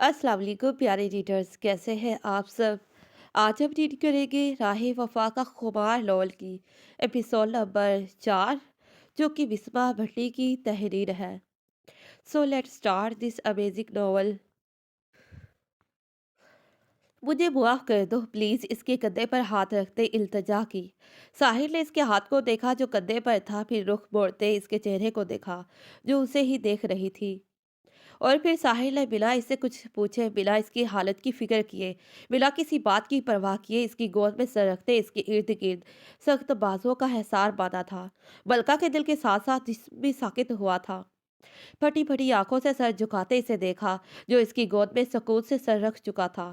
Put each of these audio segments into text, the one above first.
अस्सलाम वालेकुम प्यारे रीडर्स, कैसे हैं आप सब। आज हम रीड करेंगे राह वफा का खुमार नॉवल की एपिसोड नंबर 4, जो कि बिस्मा भट्टी की तहरीर है। So let's start this amazing novel. मुझे मुआफ कर दो प्लीज, इसके कंधे पर हाथ रखते इल्तजा की। साहिर ने इसके हाथ को देखा जो कंधे पर था, फिर रुख मोड़ते इसके चेहरे को देखा जो उसे ही देख रही थी। और फिर साहिल ने बिना इससे कुछ पूछे, बिना इसकी हालत की फिक्र किए, बिना किसी बात की परवाह किए इसकी गोद में सर रखते इसके इर्द गिर्द सख्त बाजुओं का हिसार बांधा था। बलका के दिल के साथ साथ जिस्म भी साकित हुआ था। फटी फटी आंखों से सर झुकाते इसे देखा जो इसकी गोद में सकून से सर रख चुका था।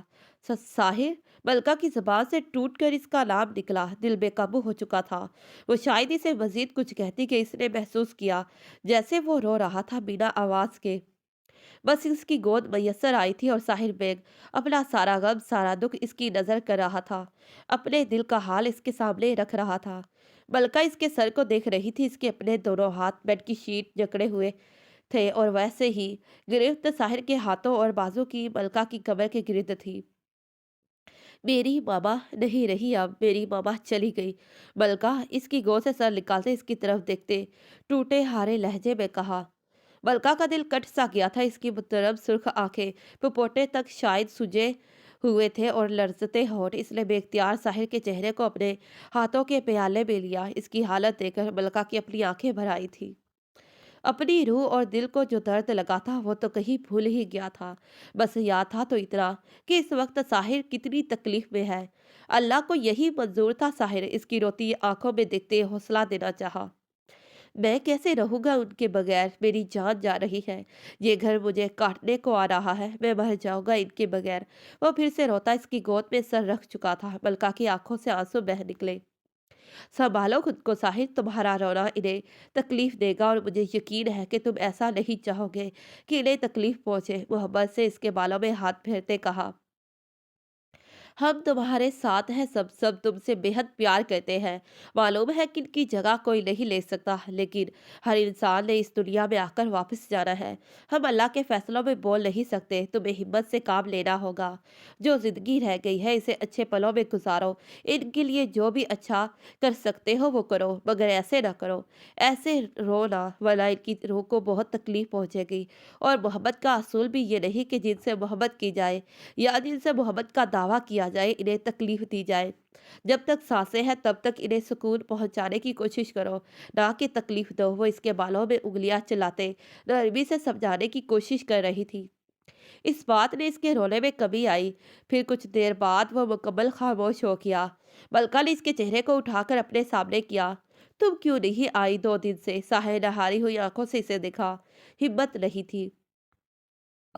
साहिर। बलका की जबान से टूट कर इसका नाम निकला, दिल बेकाबू हो चुका था। वो शायद इसे मजीद कुछ कहती कि इसने महसूस किया जैसे वो रो रहा था बिना आवाज के। बस इसकी गोद मैसर आई थी और साहिर बेग अपना सारा गम सारा दुख इसकी नजर कर रहा था, अपने दिल का हाल इसके सामने रख रहा था। बलका इसके सर को देख रही थी, इसके अपने दोनों हाथ बेड की शीट जकड़े हुए थे और वैसे ही गिरफ्त साहिर के हाथों और बाजू की बलका की कमर के गिर्द थी। मेरी मामा नहीं रही, अब मेरी मामा चली गई। बलका इसकी गोद से सर निकालते इसकी तरफ देखते टूटे हारे लहजे में कहा। बलका का दिल कट सा गया था, इसकी मुतरब सुर्ख आंखें पुपोटे तक शायद सुजे हुए थे और लर्जते होठ। इसने बेख्तियार साहिर के चेहरे को अपने हाथों के प्याले में लिया। इसकी हालत देखकर बलका की अपनी आंखें भर आई थी। अपनी रूह और दिल को जो दर्द लगा था वो तो कहीं भूल ही गया था। बस याद था तो इतना कि इस वक्त साहिर कितनी तकलीफ में है। अल्लाह को यही मंजूर था। साहिर इसकी रोती आंखों में देखते हौसला देना चाहा। मैं कैसे रहूंगा उनके बगैर, मेरी जान जा रही है। ये घर मुझे काटने को आ रहा है, मैं मर जाऊंगा इनके बगैर। वो फिर से रोता इसकी गोद में सर रख चुका था। मलका की आंखों से आंसू बह निकले। संभालो खुद को साहिर, तुम्हारा रोना इन्हें तकलीफ देगा और मुझे यकीन है कि तुम ऐसा नहीं चाहोगे कि इन्हें तकलीफ पहुंचे। मोहब्बत से इसके बालों में हाथ फेरते कहा। हम तुम्हारे साथ हैं, सब सब तुमसे बेहद प्यार करते हैं। मालूम है कि इनकी जगह कोई नहीं ले सकता, लेकिन हर इंसान ने इस दुनिया में आकर वापस जाना है। हम अल्लाह के फैसलों में बोल नहीं सकते, तुम्हें हिम्मत से काम लेना होगा। जो जिंदगी रह गई है इसे अच्छे पलों में गुजारो। इनके लिए जो भी अच्छा कर सकते हो वो करो, मगर ऐसे ना करो। ऐसे रो ना, वरना इनकी रूह को बहुत तकलीफ पहुंचेगी। और मोहब्बत का असूल भी ये नहीं कि जिनसे मोहब्बत की जाए या जिनसे मोहब्बत का दावा किया जाए इन्हें तकलीफ दी जाए। जब तक सांसें हैं तब तक इन्हें सुकून पहुंचाने की कोशिश करो, ना कि तकलीफ दो। वो इसके बालों में उंगलियां चलाते नरमी से समझाने की कोशिश कर रही थी। इस बात ने इसके रोने में कमी आई। फिर कुछ देर बाद वो मुकम्मल खामोश हो गया। मलका ने इसके चेहरे को उठाकर अपने सामने किया। तुम क्यों नहीं आई 2 दिन से? साहे ने हारी हुई आंखों से इसे देखा। हिम्मत नहीं थी।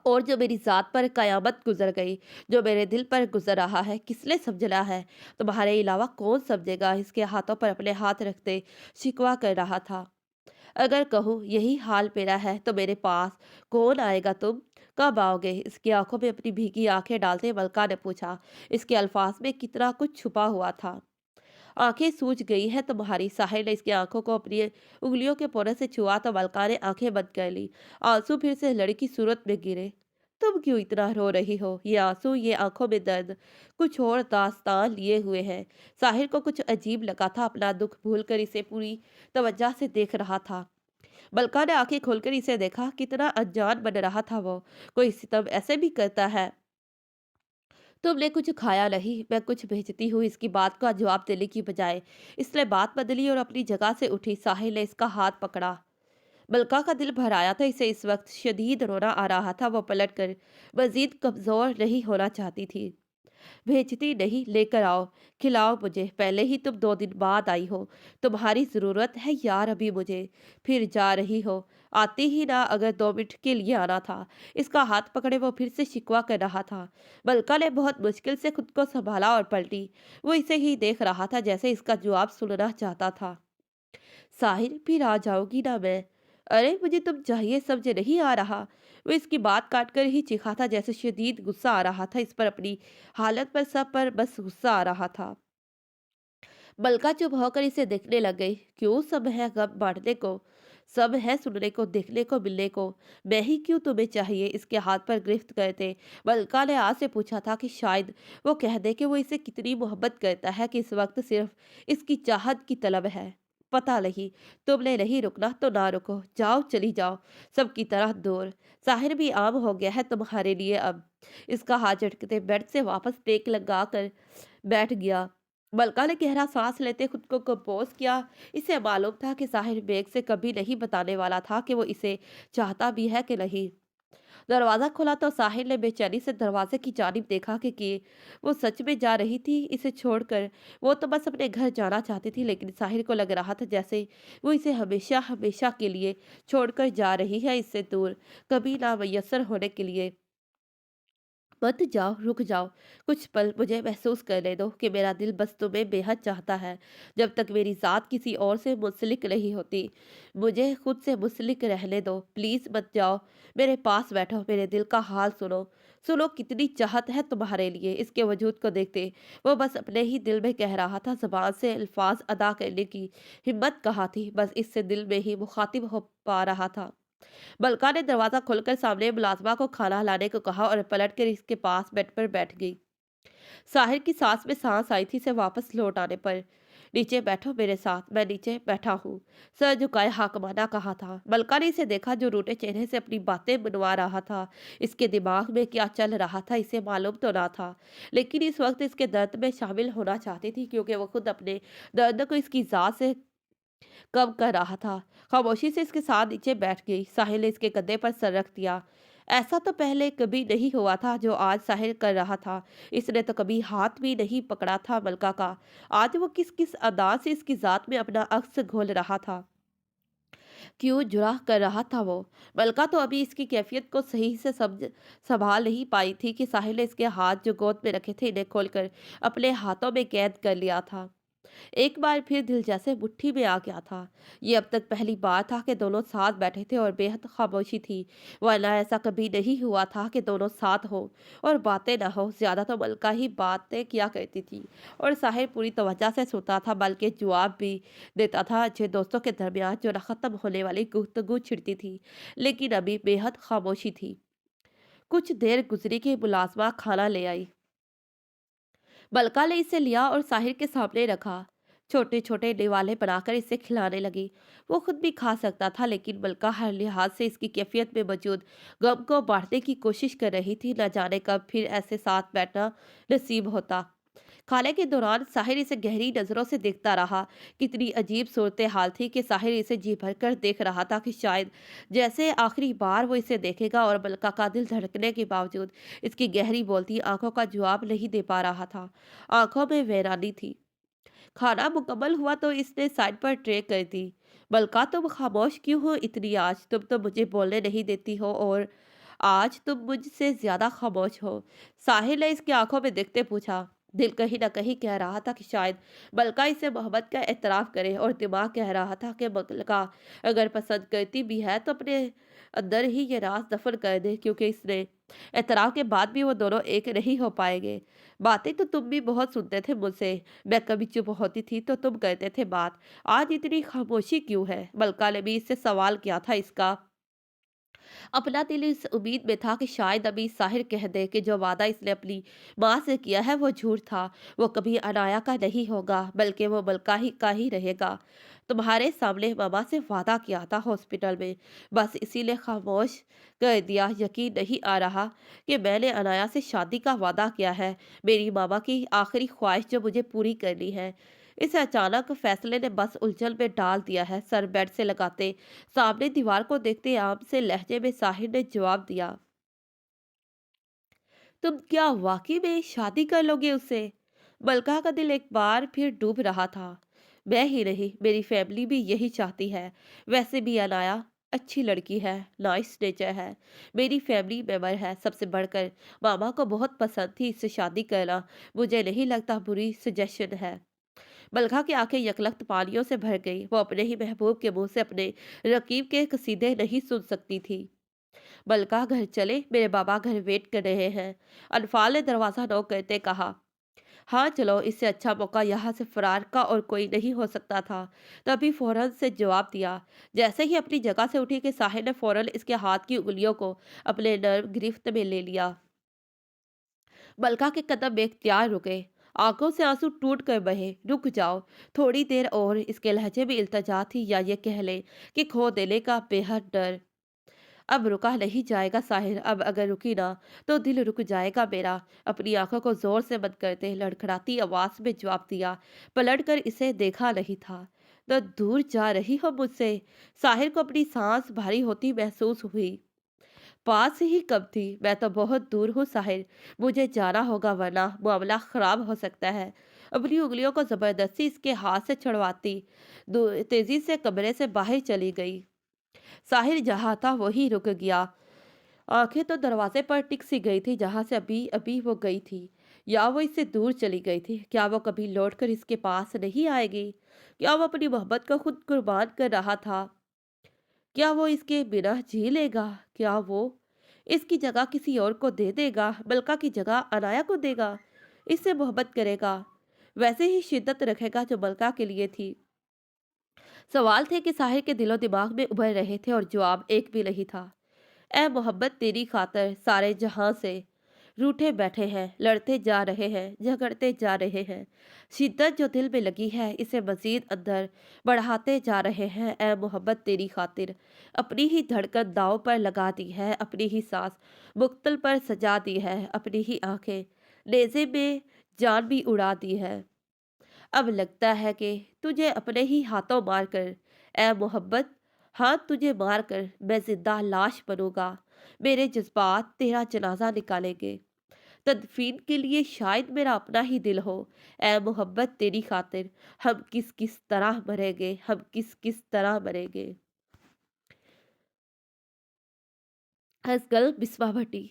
और जो मेरी जात पर कयामत गुजर गई, जो मेरे दिल पर गुजर रहा है, किसने समझना है? तुम्हारे अलावा कौन समझेगा? इसके हाथों पर अपने हाथ रखते शिकवा कर रहा था। अगर कहूँ यही हाल मेरा है तो मेरे पास कौन आएगा? तुम कब आओगे? इसकी आंखों में अपनी भीगी आंखें डालते मलका ने पूछा। इसके अल्फाज में कितना कुछ छुपा हुआ था। आंखें सूज गई है तुम्हारी? साहिल ने इसकी आंखों को अपनी उंगलियों के पोरे से छुआ तो मलका ने आंखें बंद कर ली। आंसू फिर से लड़की सूरत में गिरे। तुम क्यों इतना रो रही हो? ये आंसू, ये आंखों में दर्द कुछ और दास्तान लिए हुए हैं। साहिर को कुछ अजीब लगा था, अपना दुख भूलकर इसे पूरी तवज्जो से देख रहा था। मलका ने आंखें खोलकर इसे देखा, कितना अनजान बन रहा था वो। कोई सितम ऐसे भी करता है? तुमने कुछ खाया नहीं? मैं कुछ भेजती हूँ। इसकी बात का जवाब देने की बजाय इसने बात बदली और अपनी जगह से उठी। साहिल ने इसका हाथ पकड़ा। मलका का दिल भर आया था, इसे इस वक्त शदीद रोना आ रहा था। वो पलट कर मजीद कमजोर नहीं होना चाहती थी। भेजती नहीं, लेकर आओ, खिलाओ मुझे। पहले ही तुम 2 दिन बाद आई हो, तुम्हारी जरूरत है यार अभी मुझे। फिर जा रही हो, आती ही ना, अगर 2 मिनट के लिए आना था। इसका हाथ पकड़े वो फिर से शिकवा कर रहा था। मलका ने बहुत मुश्किल से खुद को संभाला और पलटी। वो इसे ही देख रहा था जैसे इसका जवाब सुनना चाहता था। साहिर, फिर आ जाऊंगी ना मैं? अरे मुझे तुम चाहिए समझ नहीं आ रहा? वो इसकी बात काट कर ही चीखा था, जैसे शदीद गुस्सा आ रहा था इस पर, अपनी हालत पर, सब पर बस गुस्सा आ रहा था। मलका चुप होकर इसे देखने लग गई। क्यों? सब है गम बांटने को। सब है सुनने को, देखने को, मिलने को। मैं ही क्यों तुम्हें चाहिए? इसके हाथ पर गिरफ्त करते मलका ने आज से पूछा था कि शायद वो कह दे कि वो इसे कितनी मोहब्बत करता है कि इस वक्त सिर्फ इसकी चाहत की तलब है। पता नहीं, तुमने नहीं रुकना तो ना रुको, जाओ चली जाओ सबकी तरह दूर। साहिर भी आम हो गया है तुम्हारे लिए अब। इसका हाथ झटकते बेड से वापस टेक लगा कर बैठ गया। मलका ने गहरा सांस लेते खुद को कंपोज किया। इसे मालूम था कि साहिर बेग से कभी नहीं बताने वाला था कि वो इसे चाहता भी है कि नहीं। दरवाजा खुला तो साहिर ने बेचैनी से दरवाजे की जानिब देखा कि वो सच में जा रही थी इसे छोड़कर। वो तो बस अपने घर जाना चाहती थी, लेकिन साहिर को लग रहा था जैसे वो इसे हमेशा हमेशा के लिए छोड़कर जा रही है, इससे दूर, कभी ना मैसर होने के लिए। मत जाओ, रुक जाओ, कुछ पल मुझे महसूस करने दो कि मेरा दिल बस तुम्हें बेहद चाहता है। जब तक मेरी ज़ात किसी और से मुंसलिक नहीं होती, मुझे खुद से मुंसलिक रहने दो। प्लीज़ मत जाओ, मेरे पास बैठो, मेरे दिल का हाल सुनो। सुनो कितनी चाहत है तुम्हारे लिए। इसके वजूद को देखते वो बस अपने ही दिल में कह रहा था, ज़बान से अल्फाज अदा करने की हिम्मत कहाँ थी, बस इससे दिल में ही मुखातिब हो पा रहा था। बलका ने दरवाजा खोलकर सामने मुलाजमा को खाना लाने को कहा और पलट कर इसके पास बेड पर बैठ गई। साहिर की सांस में सांस आई थी से वापस लौट आने पर। नीचे बैठो मेरे साथ, मैं नीचे बैठा हूँ, सर झुकाए हाकमाना कहा था। मलका ने इसे देखा जो रूठे चेहरे से अपनी बातें मनवा रहा था। इसके दिमाग में क्या चल रहा था इसे मालूम तो ना था, लेकिन इस वक्त इसके दर्द में शामिल होना चाहती थी, क्योंकि वो खुद अपने दर्द को इसकी जात से कब कर रहा था। खामोशी से इसके साथ नीचे बैठ गई। साहिल ने इसके कंधे पर सर रख दिया। ऐसा तो पहले कभी नहीं हुआ था जो आज साहिल कर रहा था। इसने तो कभी हाथ भी नहीं पकड़ा था मलका का। आज वो किस किस अदा से इसकी जात में अपना अक्स घोल रहा था, क्यों जुरा कर रहा था वो। मलका तो अभी इसकी कैफियत को सही से समझ संभाल नहीं पाई थी कि साहिल ने इसके हाथ जो गोद में रखे थे इन्हें खोलकर अपने हाथों में कैद कर लिया था। एक बार फिर दिल जैसे मुट्ठी में आ गया था। ये अब तक पहली बार था कि दोनों साथ बैठे थे और बेहद खामोशी थी, वरना ऐसा कभी नहीं हुआ था कि दोनों साथ हो और बातें ना हो। ज्यादा तो मलका ही बातें किया करती थी और साहिर पूरी तवज्जो से सुनता था, बल्कि जवाब भी देता था अच्छे दोस्तों के दरमियान जो न खत्म होने वाली गुफ्तगू छिड़ती थी। लेकिन अभी बेहद खामोशी थी। कुछ देर गुजरी कि मुलाजमा खाना ले आई। बलका ने इसे लिया और साहिर के सामने रखा। छोटे छोटे निवाले बनाकर इसे खिलाने लगी। वो खुद भी खा सकता था, लेकिन बलका हर लिहाज से इसकी कैफियत में मौजूद गम को बांटने की कोशिश कर रही थी। न जाने कब फिर ऐसे साथ बैठना नसीब होता। खाने के दौरान साहिर इसे गहरी नजरों से देखता रहा। कितनी अजीब सूरत हाल थी कि साहिर इसे जी भर कर देख रहा था कि शायद जैसे आखिरी बार वो इसे देखेगा, और मलका का दिल धड़कने के बावजूद इसकी गहरी बोलती आंखों का जवाब नहीं दे पा रहा था। आंखों में वैरानी थी। खाना मुकम्मल हुआ तो इसने साइड पर ट्रे कर दी। मलका तुम खामोश क्यों हो इतनी आज? तुम तो मुझे बोलने नहीं देती हो, और आज तुम मुझसे ज्यादा खामोश हो। साहिल ने इसकी आंखों में देखते पूछा। दिल कहीं ना कहीं कह रहा था कि शायद मलका इसे मोहब्बत का एतराफ करे, और दिमाग कह रहा था कि मलका अगर पसंद करती भी है तो अपने अंदर ही ये राज दफन कर दे, क्योंकि इसने एतराफ के बाद भी वो दोनों एक नहीं हो पाएंगे। बातें तो तुम भी बहुत सुनते थे मुझसे, मैं कभी चुप होती थी तो तुम कहते थे बात। आज इतनी खामोशी क्यों है? मलका ने भी इससे सवाल किया था। इसका अपना दिल इस उम्मीद में था कि शायद अभी साहिर कह दे कि जो वादा इसने अपनी माँ से किया है वो झूठ था। वो कभी अनाया का नहीं होगा, बल्कि वो मलका ही का ही रहेगा। तुम्हारे सामने मामा से वादा किया था हॉस्पिटल में, बस इसीलिए खामोश कर दिया। यकीन नहीं आ रहा कि मैंने अनाया से शादी का वादा किया है, मेरी मामा की आखिरी ख्वाहिश जो मुझे पूरी करनी है। इस अचानक फैसले ने बस उलझन में डाल दिया है। सर बेड से लगाते सामने दीवार को देखते आम से लहजे में साहिर ने जवाब दिया। तुम क्या वाकई में शादी कर लोगे उससे? मलका का दिल एक बार फिर डूब रहा था। मैं ही नहीं, मेरी फैमिली भी यही चाहती है। वैसे भी अनाया अच्छी लड़की है, नाइस नेचर है, मेरी फैमिली मेंबर है। सबसे बढ़कर मामा को बहुत पसंद थी इससे शादी करना। मुझे नहीं लगता बुरी सजेशन है। बलखा की आंखें यकलख्त पानियों से भर गई। वो अपने ही महबूब के मुंह से अपने रकीब के कसीदे नहीं सुन सकती थी। बलका घर चले, मेरे बाबा घर वेट कर रहे हैं। अनफाल ने दरवाजा नॉक करते कहा। हाँ चलो, इससे अच्छा मौका यहाँ से फरार का और कोई नहीं हो सकता था। तभी फौरन से जवाब दिया। जैसे ही अपनी जगह से उठी कि साहिर ने फौरन इसके हाथ की उंगलियों को अपने नर्म गिरफ्त में ले लिया। मलका के कदम बेख्तियार रुके। आंखों से आंसू टूट कर बहे। रुक जाओ थोड़ी देर और। इसके लहजे में इल्तजा थी, या ये कह ले कि खो देने का बेहद डर। अब रुका नहीं जाएगा साहिर, अब अगर रुकी ना तो दिल रुक जाएगा मेरा। अपनी आंखों को जोर से बंद करते लड़खड़ाती आवाज में जवाब दिया। पलट कर इसे देखा नहीं था। तो दूर जा रही हो मुझसे? साहिर को अपनी सांस भारी होती महसूस हुई। पास ही कब थी? मैं तो बहुत दूर हूँ साहिर। मुझे जाना होगा वरना मामला खराब हो सकता है। अपनी उंगलियों को जबरदस्ती इसके हाथ से छुड़वाती तेजी से कमरे से बाहर चली गई। साहिर जहाँ था वही रुक गया। आंखें तो दरवाजे पर टिक सी गई थी जहां से अभी अभी वो गई थी। या वो इससे दूर चली गई थी? क्या वो कभी लौटकर इसके पास नहीं आएगी? क्या वो अपनी मोहब्बत को खुद कुर्बान कर रहा था? क्या वो इसके बिना जी लेगा? क्या वो इसकी जगह किसी और को दे देगा? मलका की जगह अनाया को देगा? इससे मोहब्बत करेगा, वैसे ही शिद्दत रखेगा जो मलका के लिए थी। सवाल थे कि साहिर के दिलो दिमाग में उभर रहे थे और जवाब एक भी नहीं था। ए मोहब्बत, तेरी खातर सारे जहां से रूठे बैठे हैं, लड़ते जा रहे हैं, झगड़ते जा रहे हैं। शिद्दत जो दिल में लगी है इसे मजीद अंदर बढ़ाते जा रहे हैं। ए मोहब्बत, तेरी खातिर अपनी ही धड़कन दाव पर लगा दी है, अपनी ही सांस मुक्तल पर सजा दी है, अपनी ही आंखें नेज़े में जान भी उड़ा दी है। अब लगता है कि तुझे अपने ही हाथों मार कर, ए मोहब्बत, हाथ तुझे मार कर मैं जिंदा लाश बनूंगा। मेरे जज्बात तेरा जनाजा निकालेंगे। तदफीन के लिए शायद मेरा अपना ही दिल हो। ए मोहब्बत, तेरी खातिर हम किस किस तरह मरेंगे, हम किस किस तरह मरेंगे। हसगल बिस्वा भट्टी।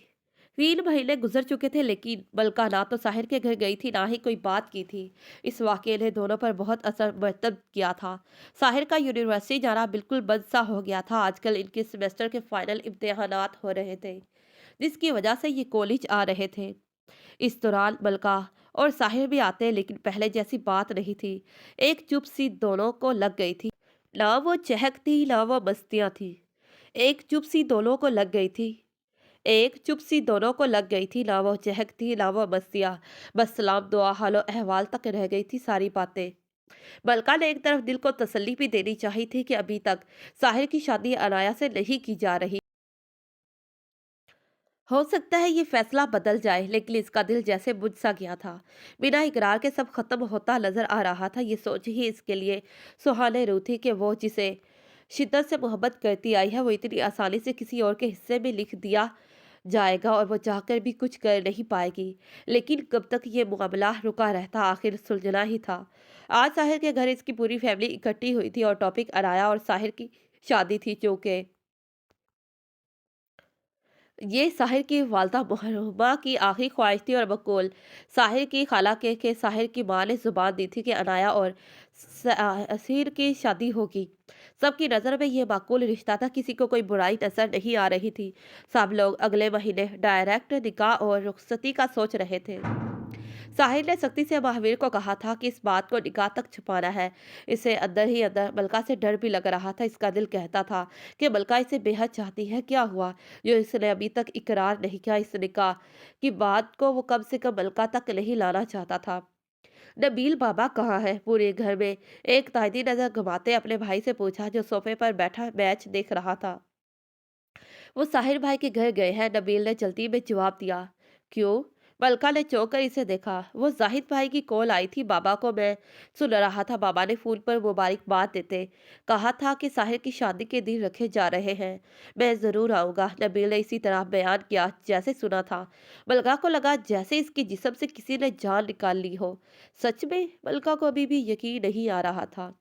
3 महीने गुजर चुके थे लेकिन मलका ना तो साहिर के घर गई थी ना ही कोई बात की थी। इस वाकये ने दोनों पर बहुत असर मरतब किया था। साहिर का यूनिवर्सिटी जाना बिल्कुल बंद सा हो गया था। आजकल इनके सेमेस्टर के फाइनल इम्तिहानात हो रहे थे जिसकी वजह से ये कॉलेज आ रहे थे। इस दौरान मलका और साहिर भी आते लेकिन पहले जैसी बात नहीं थी। एक चुप सी दोनों को लग गई थी। ना वो चहक थी ना वो मस्तियाँ थी। एक चुप सी दोनों को लग गई थी। एक चुप सी दोनों को लग गई थी। ना वो चहक थी ना वो मस्तियाँ। बस सलाम दुआ हालो अहवाल तक रह गई थी सारी बातें। मलका ने एक तरफ दिल को तसल्ली भी देनी चाहिए थी कि अभी तक साहिर की शादी अनाया से नहीं की जा रही। हो सकता है ये फैसला बदल जाए, लेकिन इसका दिल जैसे बुझ सा गया था। बिना इकरार के सब खत्म होता नजर आ रहा था। ये सोच ही इसके लिए सुहाने रूह थी कि वो जिसे शिद्दत से मोहब्बत करती आई है वो इतनी आसानी से किसी और के हिस्से में लिख दिया जाएगा और वो चाहकर भी कुछ कर नहीं पाएगी। लेकिन कब तक ये मामला रुका रहता, आखिर सुलझना ही था। आज साहिर के घर इसकी पूरी फैमिली इकट्ठी हुई थी और टॉपिक अराया और साहिर की शादी थी। चूंकि ये साहिर की वालदा मुहर्रमा की आखिरी ख्वाहिश थी और बकौल साहिर की खाला के साहिर की माँ ने जुबान दी थी कि अनाया और असीर की शादी होगी। सबकी नज़र में यह माकूल रिश्ता था, किसी को कोई बुराई नजर नहीं आ रही थी। सब लोग अगले महीने डायरेक्ट निकाह और रुखसती का सोच रहे थे। साहिर ने सख्ती से महावीर को कहा था कि इस बात को निकाह तक छुपाना है। इसे अंदर ही अंदर मलका से डर भी लग रहा था। इसका दिल कहता था कि मलका इसे बेहद चाहती है। क्या हुआ जो इसने अभी तक इकरार नहीं किया? इस निकाह की बात को वो कम से कम मलका तक नहीं लाना चाहता था। नबील बाबा कहाँ है? पूरे घर में एक तायदी नजर घुमाते अपने भाई से पूछा जो सोफे पर बैठा मैच देख रहा था। वो साहिर भाई के घर गए हैं, नबील ने जल्दी में जवाब दिया। क्यों? मलका ने चौंक कर इसे देखा। वो जाहिद भाई की कॉल आई थी, बाबा को मैं सुन रहा था। बाबा ने फोन पर मुबारकबाद देते कहा था कि साहिर की शादी के दिन रखे जा रहे हैं। मैं जरूर आऊंगा, नबील ने इसी तरह बयान किया जैसे सुना था। मलका को लगा जैसे इसके जिस्म से किसी ने जान निकाल ली हो। सच में? मलका को अभी भी यकीन नहीं आ रहा था।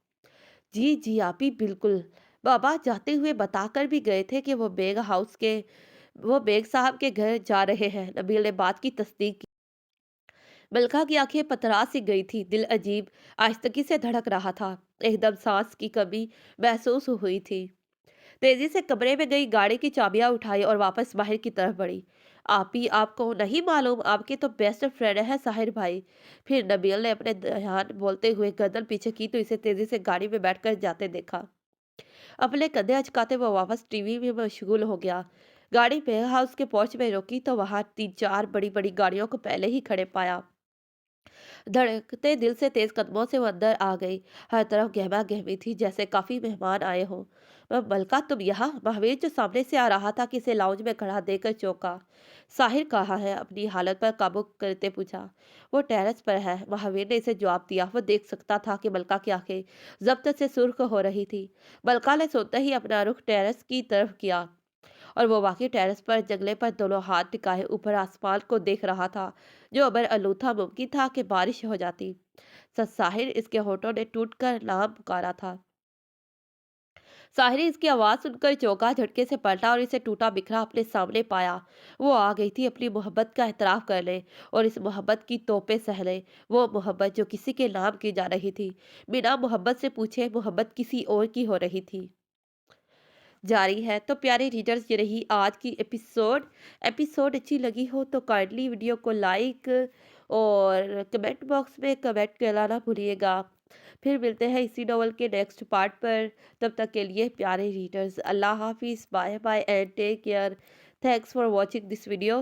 जी जी आप ही बिल्कुल। बाबा जाते हुए बताकर भी गए थे कि वो बेग साहब के घर जा रहे हैं। नबील ने बात की तस्दीक की। मलका की आंखें पतरा सी गई थी। दिल अजीब आहिस्तगी से धड़क रहा था। एकदम सांस की कमी महसूस हुई थी। तेजी से कमरे में गई, गाड़ी की चाबियां उठाई और वापस बाहर की तरफ बढ़ी। آپ ہی آپ کو نہیں معلوم آپ کے تو بیسٹ فرینڈ ہے ساحر بھائی؟ پھر نبیل نے اپنے دھیان بولتے ہوئے گردن پیچھے کی تو اسے تیزی سے گاڑی میں بیٹھ کر جاتے دیکھا۔ اپنے کندھے اچکاتے وہ واپس ٹی وی میں مشغول ہو گیا۔ گاڑی ویئر ہاؤس کے پورچ میں روکی تو وہاں 3 4 بڑی بڑی گاڑیوں کو پہلے ہی کھڑے پایا۔ دھڑکتے دل سے تیز قدموں سے وہ اندر آ گئی۔ ہر طرف گہما گہمی تھی جیسے کافی مہمان آئے ہوں۔ ملکہ تم یہاں؟ مہاویر جو سامنے سے آ رہا تھا کسی لاؤنج میں کھڑا دے کر چونکا۔ ساحر کہاں ہے؟ اپنی حالت پر قابو کرتے پوچھا۔ وہ ٹیرس پر ہے، مہاویر نے اسے جواب دیا۔ وہ دیکھ سکتا تھا کہ ملکہ کی آنکھیں ضبط سے سرخ ہو رہی تھی۔ ملکہ نے سنتے ہی اپنا رخ ٹیرس کی طرف کیا اور وہ واقعی ٹیرس پر جنگلے پر دونوں ہاتھ ٹکائے اوپر آسمان کو دیکھ رہا تھا جو ابر آلودہ ممکن تھا کہ بارش ہو جاتی۔ ساحر اس کے ہونٹوں نے ٹوٹ کر نام پکارا تھا۔ ساحر اس کی آواز سن کر چونکا، جھٹکے سے پلٹا اور اسے ٹوٹا بکھرا اپنے سامنے پایا۔ وہ آ گئی تھی اپنی محبت کا اعتراف کرنے اور اس محبت کی توپیں سہنے، وہ محبت جو کسی کے نام کی جا رہی تھی، بنا محبت سے پوچھے محبت کسی اور کی ہو رہی تھی۔ جاری ہے تو پیارے ریڈرز، یہ رہی آج کی ایپیسوڈ اچھی لگی ہو تو کائنڈلی ویڈیو کو لائک اور کمنٹ باکس میں کمنٹ کرنا نہ بھولیے گا۔ پھر ملتے ہیں اسی ناول کے نیکسٹ پارٹ پر، تب تک کے لیے پیارے ریڈرز اللہ حافظ، bye bye and take care. Thanks for watching this video.